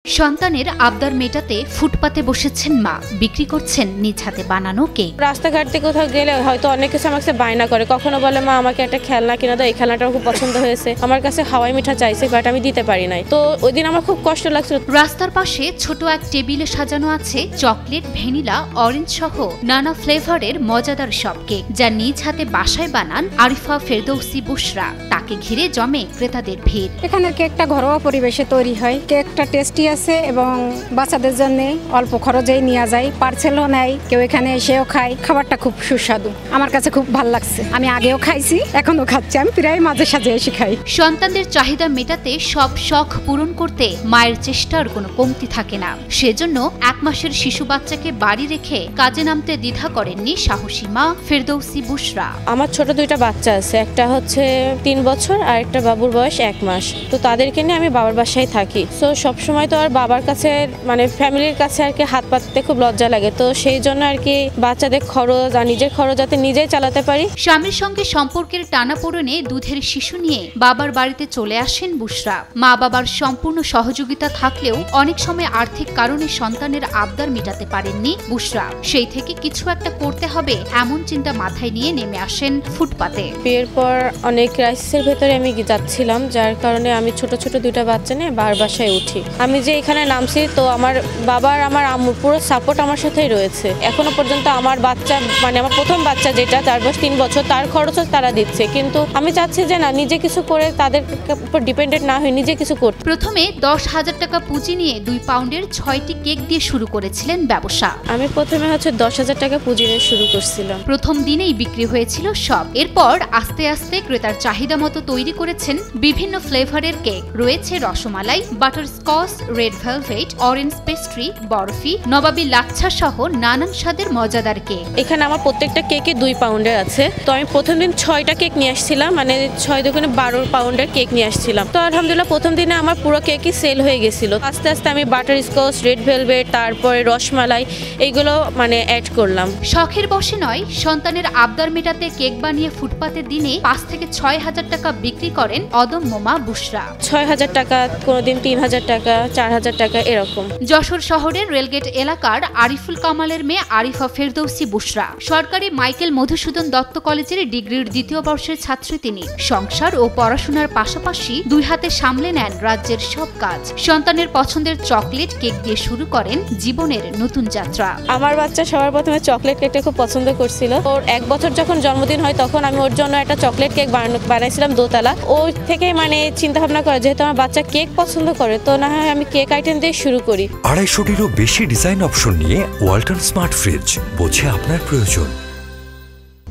সন্তানের আবদার মেটাতে ফুটপাতে বসেছেন মা, বিক্রি করছেন নিজ হাতে বানানো কেক। রাস্তাঘাট থেকে কোথাও গেলে হয়তো অনেক কিছু আমাকে বায়না করে, কখনো বলে মা আমাকে একটা খেলনা কিনে দাও, এই খেলনাটা খুব পছন্দ হয়েছে, আমার কাছে হাওয়াই মিঠা চাইছে বাট আমি দিতে পারি নাই। তো ওই দিন আমার খুব কষ্ট লাগছিল। রাস্তার পাশে ছোট এক টেবিলে সাজানো আছে চকলেট, ভ্যানিলা, অরেঞ্জ সহ নানা ফ্লেভারের মজাদার সব কেক, যা নিজ হাতে বাসায় বানান আরিফা ফেরদৌসি বুশরা। তাকে ঘিরে জমে ক্রেতাদের ভিড়। এখানের কেকটা ঘরোয়া পরিবেশে তৈরি হয়, কেকটা টেস্টি আছে এবং বাচ্চাদের জন্য অল্প খরচেই নেওয়া যায়, পার্সেলও নেয়, কেউ এখানে এসেও খায়। খাবারটা খুব সুস্বাদু, আমার কাছে খুব ভালো লাগছে। আমি আগেও খাইছি, এখনো খাচ্ছি, আমি প্রায় মাঝে সাঝে এসে খাই। সন্তানদের চাহিদা মেটাতে সব শখ পূরণ করতে মায়ের চেষ্টার কোনো কমতি থাকে না। সেজন্য 1 মাসের শিশু বাচ্চাকে বাড়ি রেখে কাজে নামতে দ্বিধা করেননি সাহসী মা ফেরদৌসি বুশরা। আমার ছোট 2টা বাচ্চা আছে, একটা হচ্ছে 3 বছর আর একটা বাবুর বয়স 1 মাস। তো তাদেরকে নিয়ে আমি বাবার বাসায় থাকি। তো সবসময় তো আর বাবার কাছে মানে ফ্যামিলির কাছে আর কি হাত পাততে খুব লজ্জা লাগে। তো সেই জন্য আর কি বাচ্চাদের খরচ আর নিজের খরচ যাতে নিজেই চালাতে পারি। স্বামীর সঙ্গে সম্পর্কের টানাপোড়েনে দুধের শিশু নিয়ে বাবার বাড়িতে চলে আসেন বুশরা। মা বাবার সম্পূর্ণ সহযোগিতা থাকলেও অনেক সময় আর্থিক কারণে সন্তানের আবদার মেটাতে পারেননি বুশরা। সেই থেকে কিছু একটা করতে হবে এমন চিন্তা মাথায় নিয়ে নেমে আসেন ফুটপাতে। বিয়ের পর অনেক ক্রাইসিসের ভেতরে আমি যাচ্ছিলাম, যার কারণে আমি ছোট 2টা বাচ্চা নিয়ে বার বাসায় উঠি। আমি যে এখানে নামছি, তো আমার বাবার আমার আম্মুর পুরো সাপোর্ট আমার সাথেই রয়েছে। এখনো পর্যন্ত আমার বাচ্চা মানে আমার প্রথম বাচ্চা যেটা, তার বয়স 3 বছর, তার খরচও তারা দিচ্ছে। কিন্তু আমি চাচ্ছি যে না, নিজে কিছু করে তাদের উপর ডিপেন্ডেন্ট না হয়ে নিজে কিছু করতে। প্রথমে 10,000 টাকা পুঁজি নিয়ে 2 পাউন্ডের 6টি কেক দিয়ে শুরু করেছিলেন ব্যবসা। আমি প্রথমে 10,000 টাকা পুঁজি নিয়ে শুরু করছিলাম। প্রথম দিনেই বিক্রি হয়েছিল সব। এরপর আস্তে আস্তে ক্রেতার চাহিদা মতো তৈরি করেছেন বিভিন্ন ফ্লেভারের কেক। রয়েছে rasmalai, butterscotch, red velvet, orange pastry, barfi, নবাবী লাচ্ছা সহ নানান স্বাদের মজাদার কেক। এখানে আমার প্রত্যেকটা কেকে 2 পাউন্ডের আছে। তো আমি প্রথম দিন 6টা কেক নিয়ে আসছিলাম, মানে 6 দোকানে 12 পাউন্ডের কেক নিয়ে আসছিলাম। তো আলহামদুলিল্লাহ প্রথম দিনে আমার পুরো কেকই সেল হয়ে গেছিল। আস্তে আস্তে আমি বাটারস্কচ, রেড ভেলভেট, তারপরে রসমালাই এইগুলো মানে অ্যাড করলাম। শখের বশে নয়, সন্তানের আবদার মেটাতে কেক বানিয়ে ফুটপাতের দিনে 5 থেকে 6,000 টাকা বিক্রি করেন অদম্য মা বুশরা। 6,000 টাকা, কোনোদিন 3,000 টাকা, 4,000 টাকা এরকম। যশোর শহরের রেলগেট এলাকার আরিফুল কামালের মেয়ে আরিফা ফেরদৌসি বুশরা সরকারি মাইকেল মধুসূদন দত্ত কলেজের ডিগ্রির 2য় বর্ষের ছাত্রী। তিনি সংসার ও পড়াশোনার পাশাপাশি 2 হাতে সামলে নেন রাজ্যের সব কাজ। সন্তানের পছন্দের চকলেট কেক দিয়ে শুরু করেন জীবনের নতুন যাত্রা। আমার বাচ্চা সবার প্রথমে চকলেট কেকটা খুব পছন্দ করছিল। ওর 1 বছর যখন জন্মদিন হয়, তখন আমি ওর জন্য একটা চকলেট কেক বানাইছিলাম দোতলা। ওই থেকে মানে চিন্তা ভাবনা করে, যেহেতু আমার বাচ্চা কেক পছন্দ করে, তো না হয় আমি কেক আইটেম দিয়ে শুরু করি। 250-টিরও বেশি ডিজাইন অপশন নিয়ে ওয়ালটন স্মার্ট ফ্রিজ, বোঝে আপনার প্রয়োজন।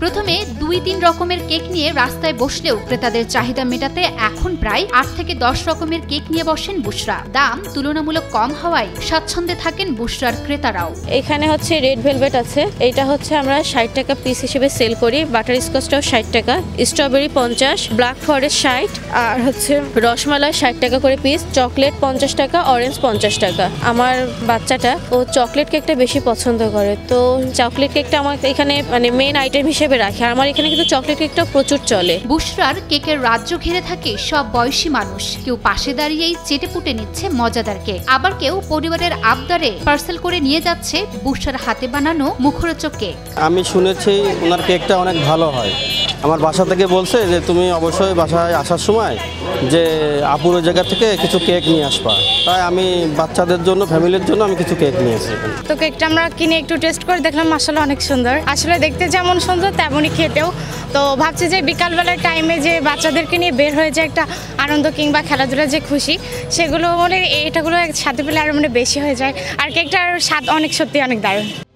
প্রথমে 2-3 রকমের কেক নিয়ে রাস্তায় বসলেও ক্রেতাদের চাহিদা মেটাতে এখন প্রায় 8 থেকে 10 রকমের কেক নিয়ে বসেন বুশরা। দাম তুলনামূলক কম হওয়ায় স্বাচ্ছন্দ্যে থাকেন বুশরার ক্রেতারাও। এখানে হচ্ছে রেড ভেলভেট আছে, এটা হচ্ছে আমরা 60 টাকা পিস হিসেবে সেল করি। বাটারস্কচটাও 60 টাকা, স্ট্রবেরি 50, ব্ল্যাক ফরেস্ট 60, আর হচ্ছে রসমালাই 60 টাকা করে পিস, চকলেট 50 টাকা, অরেঞ্জ 50 টাকা। আমার বাচ্চাটা ও চকলেট কেকটা বেশি পছন্দ করে, তো চকলেট কেকটা আমার এখানে মানে মেইন আইটেম হিসেবে রাখে। আমার এখানে কিন্তু চকলেট কেকটা প্রচুর চলে। বুশরার কেকের রাজ্য ঘিরে থাকে সব বয়সী মানুষ। কেউ পাশে দাঁড়িয়েই চেটেপুটে নিচ্ছে মজাদার কেক, আবার কেউ পরিবারের আবদারে পার্সেল করে নিয়ে যাচ্ছে বুশরার হাতে বানানো মুখরোচক কেক। আমি শুনেছি ওনার কেকটা অনেক ভালো হয়। আমার বাসা থেকে বলছে যে তুমি অবশ্যই বাসায় আসার সময় যে আপুর ওই জায়গা থেকে কিছু কেক নিয়ে আসবা। তাই আমি বাচ্চাদের জন্য, ফ্যামিলির জন্য আমি কিছু কেক নিয়ে এসেছি। তো কেকটা আমরা কিনে একটু টেস্ট করে দেখলাম, আসলে অনেক সুন্দর। আসলে দেখতে যেমন সুন্দর তেমনই খেতেও। তো ভাবছি যে বিকালবেলার টাইমে যে বাচ্চাদেরকে নিয়ে বের হয়ে যে একটা আনন্দ কিংবা খেলাধুলার যে খুশি, সেগুলো মানে এটাগুলো সাথে পেলে আরও মানে বেশি হয়ে যায়। আর কেকটার স্বাদ অনেক, সত্যি অনেক দারুণ।